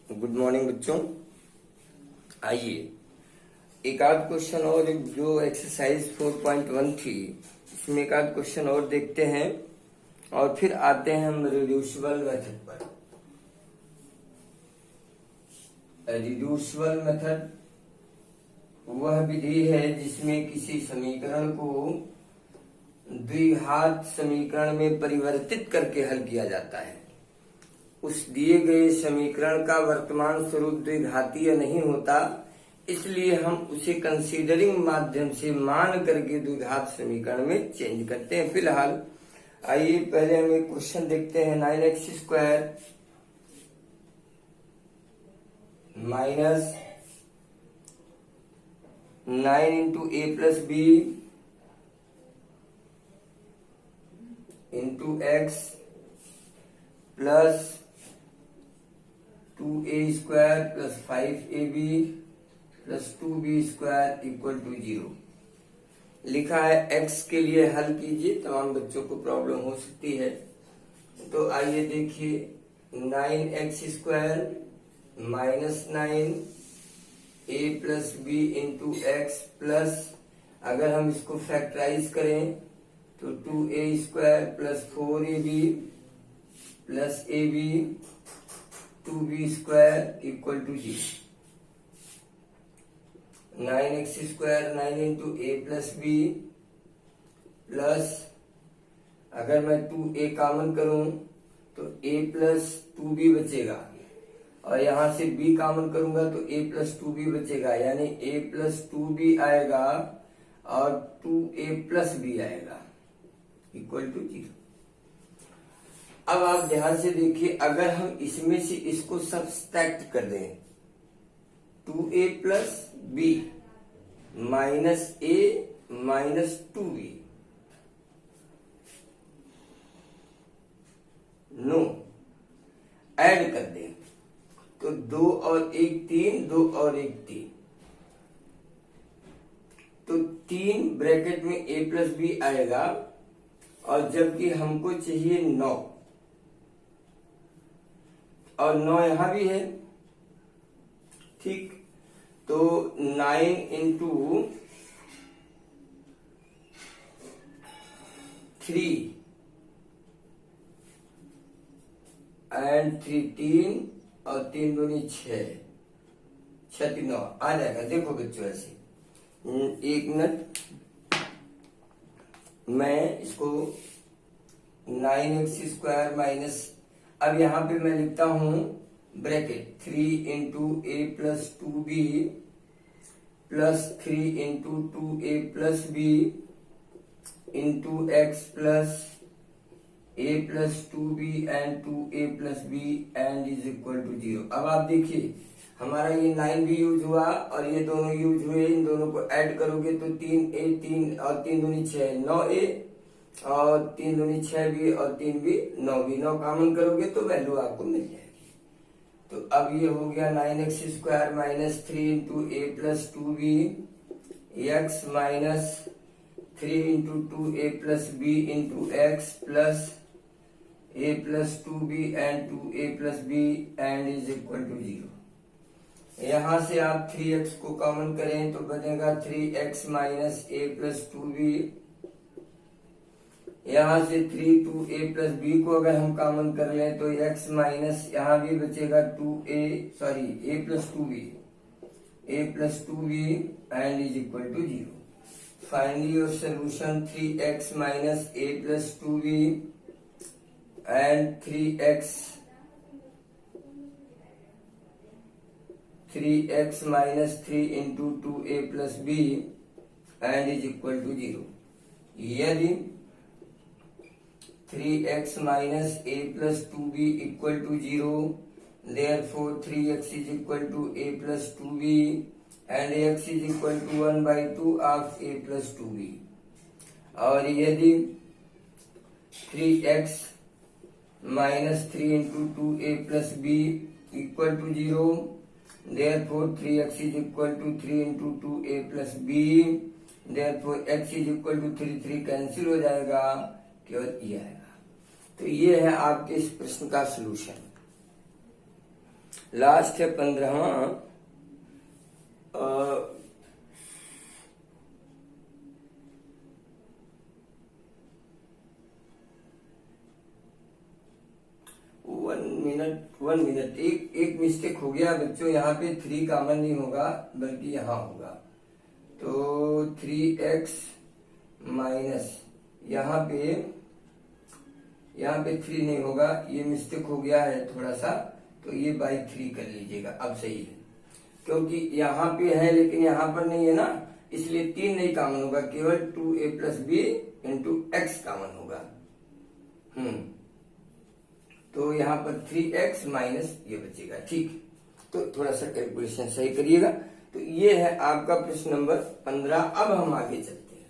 Good morning बच्चों। आइए एक आध क्वेश्चन और जो एक्सरसाइज 4.1 थी इसमें एक आध क्वेश्चन और देखते हैं और फिर आते हैं हम रिड्यूसिबल मेथड पर। रिड्यूसिबल मेथड वह विधि है जिसमें किसी समीकरण को द्विघात समीकरण में परिवर्तित करके हल किया जाता है। उस दिए गए समीकरण का वर्तमान स्वरूप द्विघातीय नहीं होता, इसलिए हम उसे कंसीडरिंग माध्यम से मान करके द्विघात समीकरण में चेंज करते हैं। फिलहाल आइए पहले हम एक क्वेश्चन देखते हैं। 9x² minus 9 into a plus b into x plus 2a² plus 5ab plus 2b² equal to 0 लिखा है। x के लिए हल कीजिए, तमाम बच्चों को प्रॉब्लम हो सकती है। तो आइए देखिए, 9x² minus 9 a plus b into x plus, अगर हम इसको फैक्टराइज करें तो 2a² plus 4ab plus ab 2b² equal to 0। 9x² 9 into a plus b plus, अगर मैं 2a कॉमन करूं तो a प्लस 2b बचेगा और यहां से b कॉमन करूंगा तो a प्लस 2b बचेगा, यानी a प्लस 2b आएगा और 2a प्लस b आएगा इक्वल टू 0। अब आप ध्यान से देखिए, अगर हम इसमें से इसको सब्सट्रैक्ट कर दें 2a plus b minus a minus 2b, no add कर दें तो 2 और 1 3, 2 और 1 3, तो 3 ब्रैकेट में a प्लस बी आएगा और जबकि हमको चाहिए 9 और 9 यहां भी है, ठीक। तो 9 इंटू 3 एंड 3 3 और 3 दूनी 6, 6 3 9 आ जाएगा। देखो बच्चों, ऐसे एक मिनट, मैं इसको 9x² माइनस, अब यहां पे मैं लिखता हूं bracket 3 into a plus 2b plus 3 into 2a plus b into x plus a plus 2b and 2a plus b and is equal to 0। अब आप देखिए, हमारा ये 9 भी यूज हुआ और ये दोनों यूज हुए, इन दोनों को ऐड करोगे तो 3a 3 और 3 दूनी 6 9a और 3 दूनी 6b और 3b 9b, 9 कॉमन करोगे तो वैल्यू आपको मिल जाएगी। तो अब ये हो गया 9x² minus 3 into a plus 2b x minus 3 into 2a plus b into x plus a plus 2b and 2a plus b and is equal to 0। यहां से आप 3x को कॉमन करें तो बनेगा 3x minus a plus 2b, यहां से 3 2a plus b को अगर हम कॉमन कर लें तो x माइनस यहां भी बचेगा 2a plus 2b and is equal to 0। Find your solution 3x minus a plus 2b and 3x minus 3 into 2a plus b and is equal to 0। यदि 3x minus a plus 2b equal to 0, therefore 3x is equal to a plus 2b and x is equal to 1 by 2 of a plus 2b। और यदि 3x minus 3 into 2a plus b equal to 0, therefore 3x is equal to 3 into 2a plus b, therefore x is equal to 3 3 cancel हो जाएगा, केवल ये आएगा। तो ये है आपके इस प्रश्न का सलूशन। लास्ट है 15वां। 1 मिनट एक मिस्टेक हो गया बच्चों, यहाँ पे 3 कॉमन नहीं होगा बल्कि यहाँ होगा। तो 3x माइनस यहाँ पे 3 नहीं होगा, ये मिस्टेक हो गया है थोड़ा सा, तो ये बाई 3 कर लीजिएगा। अब सही है क्योंकि यहाँ पे है लेकिन यहाँ पर नहीं है ना, इसलिए 3 नहीं कॉमन होगा, केवल 2a plus b into x common होगा। तो यहाँ पर 3x माइनस ये बचेगा। ठीक, तो थोड़ा सा कैलकुलेशन सही करिएगा। तो ये है आपका प्रश्न नंबर 15। अब हम आगे चलते हैं।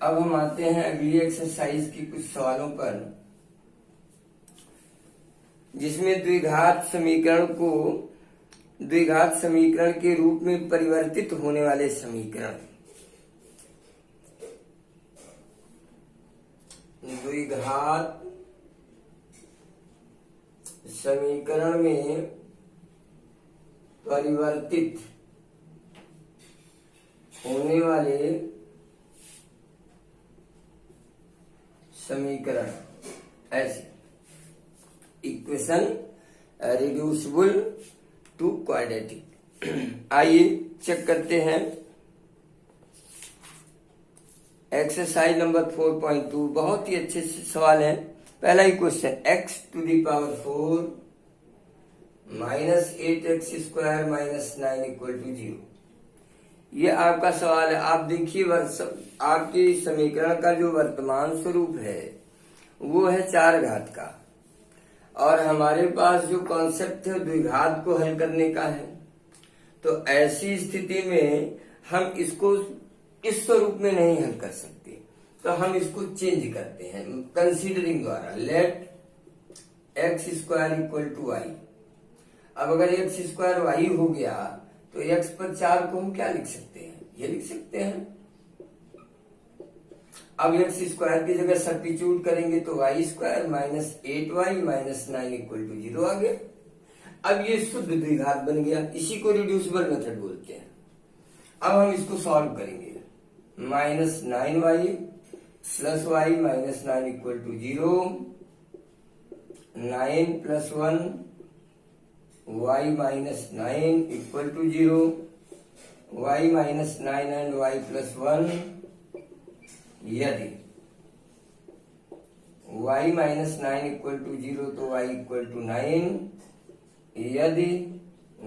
अब हम आते हैं अगली एक्सरसाइज की कुछ सवालों पर, जिसमें द्विघात समीकरण के रूप में परिवर्तित होने वाले समीकरण, द्विघात समीकरण में परिवर्तित होने वाले समीकरण, ऐसे इक्वेशन रिड्यूसिबल टू क्वाड्रेटिक। आइए चेक करते हैं। एक्सरसाइज नंबर 4.2 बहुत ही अच्छे से सवाल है। पहला ही question, x to the power 4 minus 8x square minus 9 equal to 0। ये आपका सवाल है। आप देखिए आपके समीकरण का जो वर्तमान स्वरूप है वो है 4 घात का, और हमारे पास जो कॉन्सेप्ट है द्विघात को हल करने का है। तो ऐसी स्थिति में हम इसको इस स्वरूप में नहीं हल कर सकते, तो हम इसको चेंज करते हैं कंसीडरिंग द्वारा। Let x square equal to y. अब अगर एक्स स्क्वायर वाई हो गया तो एक्स पर 4 को हम क्या लिख सकते हैं, ये लिख सकते हैं। अब एक्स स्क्वायर की जगह सब्स्टिट्यूट करेंगे तो y square minus 8y minus 9 equal to 0 आ गया। अब ये शुद्ध द्विघात बन गया, इसी को रिड्यूसिबल मेथड बोलते हैं। अब हम इसको सॉल्व करेंगे। Minus 9y plus y minus 9 equal to 0, 9 plus 1 y minus 9 equal to 0, y minus 9 and y plus 1 यदि y माइनस 9 इक्वल टू 0 तो y इक्वल टू 9, यदि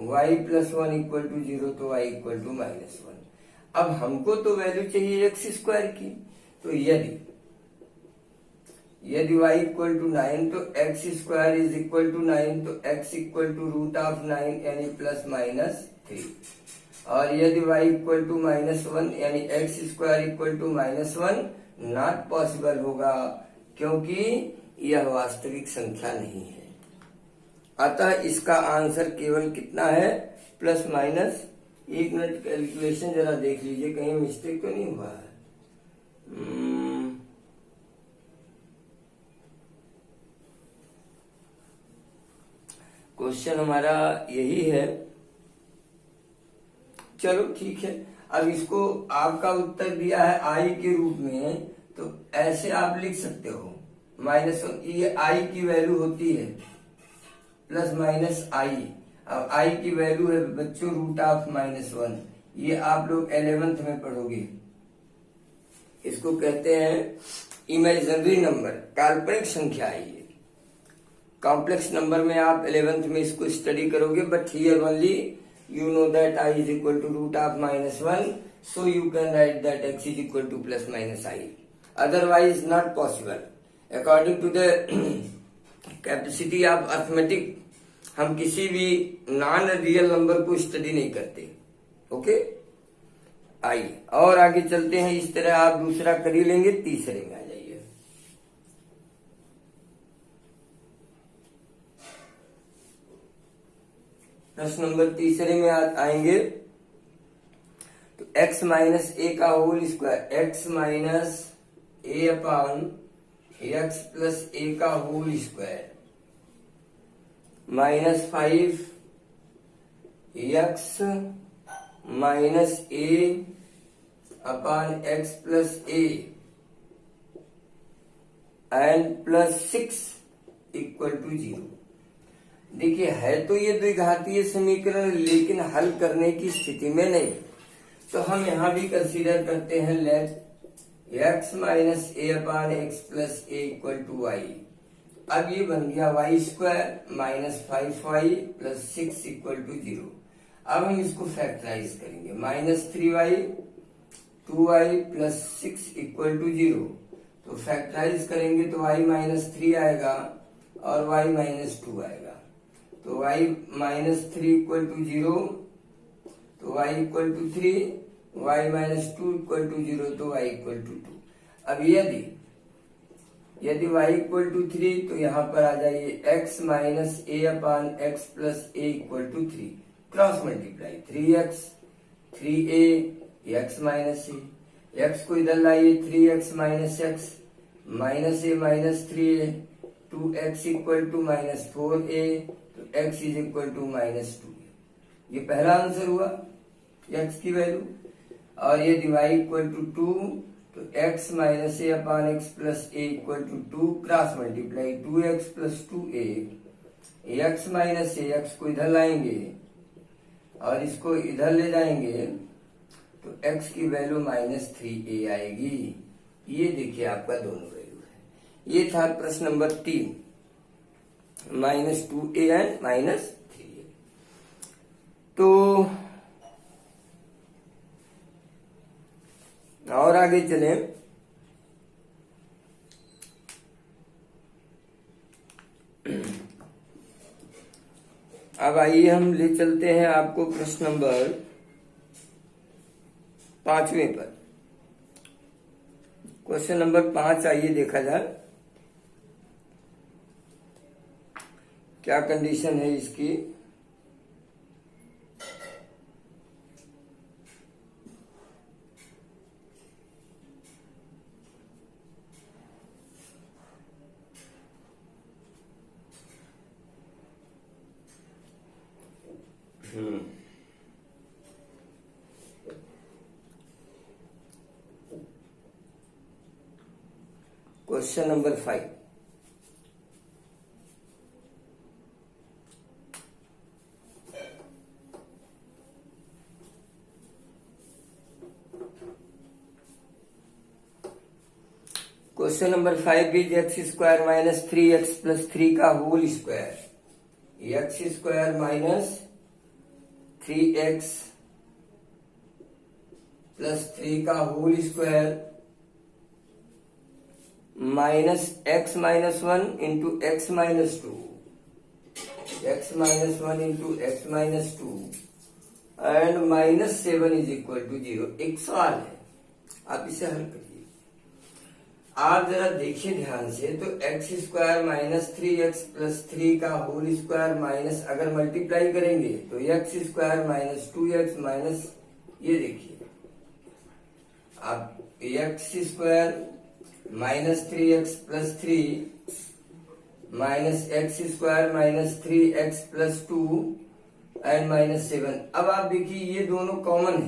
y प्लस 1 इक्वल टू 0 तो y इक्वल टू माइनस 1। अब हमको तो value चाहिए x square की, तो यदि y इक्वल टू 9 तो x square is equal to 9, तो x equal to root of 9 यानी प्लस माइनस 3, और यदि y इक्वल टू माइनस 1 यानी x square equal to minus 1 not possible होगा, क्योंकि यह वास्तविक संख्या नहीं है। अतः इसका आंसर केवल कितना है, प्लस माइनस। 1 मिनट कैलकुलेशन जरा देख लीजिए कहीं मिस्टेक तो नहीं हुआ है। क्वेश्चन हमारा यही है। चलो ठीक है। अब इसको आपका उत्तर दिया है आई के रूप में, तो ऐसे आप लिख सकते हो माइनस, ये आई की वैल्यू होती है प्लस माइनस आई। अब आई की वैल्यू है बच्चों रूट ऑफ माइनस 1। ये आप लोग 11th में पढ़ोगे। इसको कहते हैं इमेजिनरी नंबर, काल्पनिक संख्या है ये। कॉम्प्लेक्स नंबर में आप 11th में इसको स्टडी करोगे, but here only you know that I is equal to root of minus 1, so you can write that x is equal to plus minus I. Otherwise not possible. According to the capacity of arithmetic, हम किसी भी non real number को study नहीं करते। Okay, आइए और आगे चलते हैं। इस तरह आप दूसरा कर ही लेंगे, तीसरे में आ जाइए। प्रश्न नंबर तीसरे में आएंगे। तो एक्स माइनस ए का whole square, x minus a upon x plus a का whole square minus 5 x minus a upon x plus a and plus 6 equal to 0। देखिए है तो ये द्विघातीय समीकरण, लेकिन हल करने की स्थिति में नहीं, तो हम यहां भी कंसीडर करते हैं let x minus a upon x plus a equal to y. अब ये बन गया y square minus 5y plus 6 equal to 0। अब हम इसको फैक्टराइज करेंगे, minus 3y 2y plus 6 equal to 0। तो फैक्टराइज करेंगे तो y माइनस 3 आएगा और y माइनस 2 आएगा। तो y माइनस 3 इक्वल टू 0, तो y equal to 3, y minus 2 equal to 0, तो y इक्वल टू 2। अब यदि y इक्वल टू 3 तो यहाँ पर आ जाइए x minus a upon x plus a equal to 3, cross multiply 3x 3a x minus a, x को इधर लाइए 3x minus x minus a minus 3a 2x equal to minus 4a, तो x is equal to minus 2। ये पहला answer हुआ x की value. और यदि y इक्वल टू 2 तो x minus a upon x plus a equal to 2, cross multiply 2x plus 2a, x minus a, x को इधर लाएंगे और इसको इधर ले जाएंगे तो x की वैल्यू माइनस 3a आएगी। ये देखिए आपका दोनों वैल्यू है। ये था प्रश्न number 3, minus 2a and minus 3a। तो और आगे चले, अब आइए हम ले चलते हैं आपको प्रश्न नंबर 5वें पर। क्वेश्चन नंबर 5 आइए देखा जाए क्या कंडीशन है इसकी। Question number 5, question number 5 is x square minus 3x plus 3 का whole square, x square minus 3x plus 3 का whole square minus x minus 1 into x minus 2, x minus 1 into x minus 2 and minus 7 is equal to 0। एक सवाल है, आप इसे हल करिए। आप जरा देखिए ध्यान से, तो x square minus 3x plus 3 का होल स्क्वायर माइनस, अगर मल्टीप्लाई करेंगे तो x square minus 2x minus, ये देखिए आप x square minus 3x plus 3 minus x square minus 3x plus 2 and minus 7। अब आप देखिए ये दोनों कॉमन है,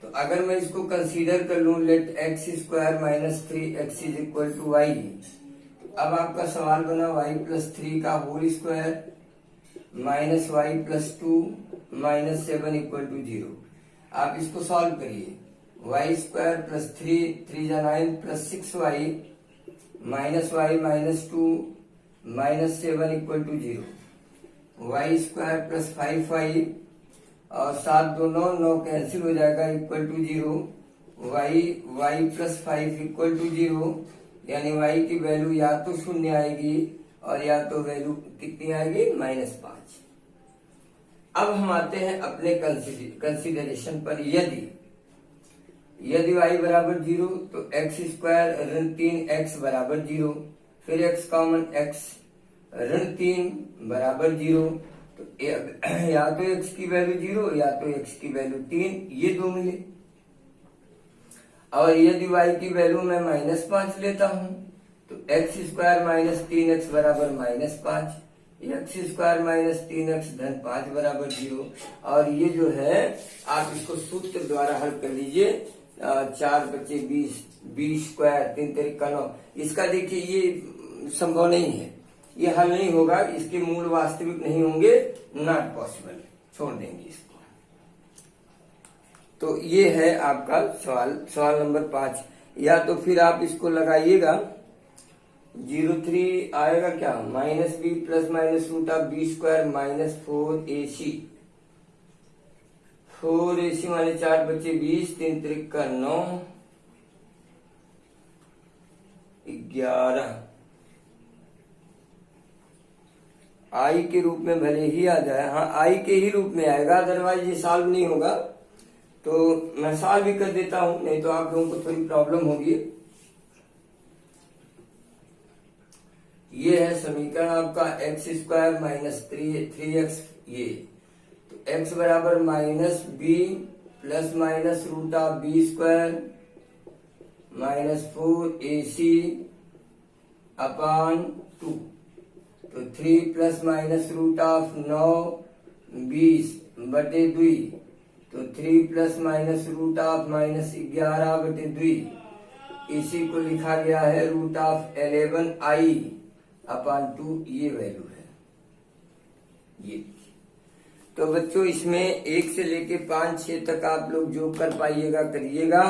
तो अगर मैं इसको कंसीडर कर लूं, let x square minus 3x is equal to y. अब आपका सवाल बना y प्लस 3 का whole square minus y plus 2 minus 7 equal to 0। आप इसको सॉल्व करिए, y स्क्वायर प्लस 3 जा 9 plus 6y minus y minus 2 minus 7 equal to 0, y square plus 5y और 7 2 9 कैंसिल हो जाएगा equal to 0, y plus 5 equal to 0, यानी y की value या तो 0 आएगी और या तो वैल्यू कितनी आएगी -5। अब हम आते हैं अपने कंसिडरेशन पर। यदि y बराबर 0 तो एक्स स्क्वायर ऋण 3x बराबर 0, फिर x कॉमन x ऋण 3 बराबर 0, तो या तो x की वैल्यू 0 या तो x की वैल्यू 3, ये दो मिले। और यदि y की वैल्यू मैं -5 लेता हूं तो x² माइनस 3x बराबर -5, x² माइनस 3x धन 5 बराबर 0। और ये जो है आप इसको सूत्र द्वारा हल कर लीजिए। 4 बचे 20, 20² 3 3 9। इसका देखिए ये संभव नहीं है, ये हल नहीं होगा, इसके मूल वास्तविक नहीं होंगे, नॉट पॉसिबल, छोड़ देंगे इसको। तो ये है आपका सवाल नंबर 5। या तो फिर आप इसको लगाइएगा, 03 आएगा क्या, -b plus minus root of b² minus 4ac। 4ac माने 4 बचे 20, 3 3 9, 11। आई के रूप में भले ही आ जाए, हाँ आई के ही रूप में आएगा, अदरवाइज ये सॉल्व नहीं होगा। तो मैं सॉल्व भी कर देता हूं, नहीं तो आप लोगों को थोड़ी प्रॉब्लम होगी। ये है समीकरण आपका x² माइनस 3x। ये तो x बराबर -b plus minus root of b² minus 4ac upon 2। तो 3 प्लस माइनस रूट ऑफ 9 20 बटे 2, तो 3 प्लस माइनस रूट ऑफ -11 बटे 2। इसी को लिखा गया है रूट ऑफ 11i अपॉन 2, ये वैल्यू है ये। तो बच्चों इसमें 1 से लेके 5 6 तक आप लोग जो कर पाइएगा करिएगा,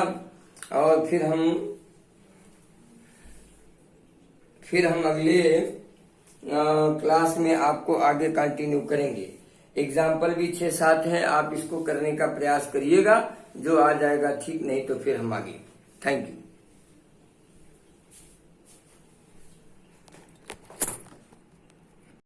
और फिर हम अगले क्लास में आपको आगे कंटिन्यू करेंगे। एग्जाम्पल भी 6-7 हैं, आप इसको करने का प्रयास करिएगा, जो आ जाएगा ठीक, नहीं तो फिर हम आगे। Thank you.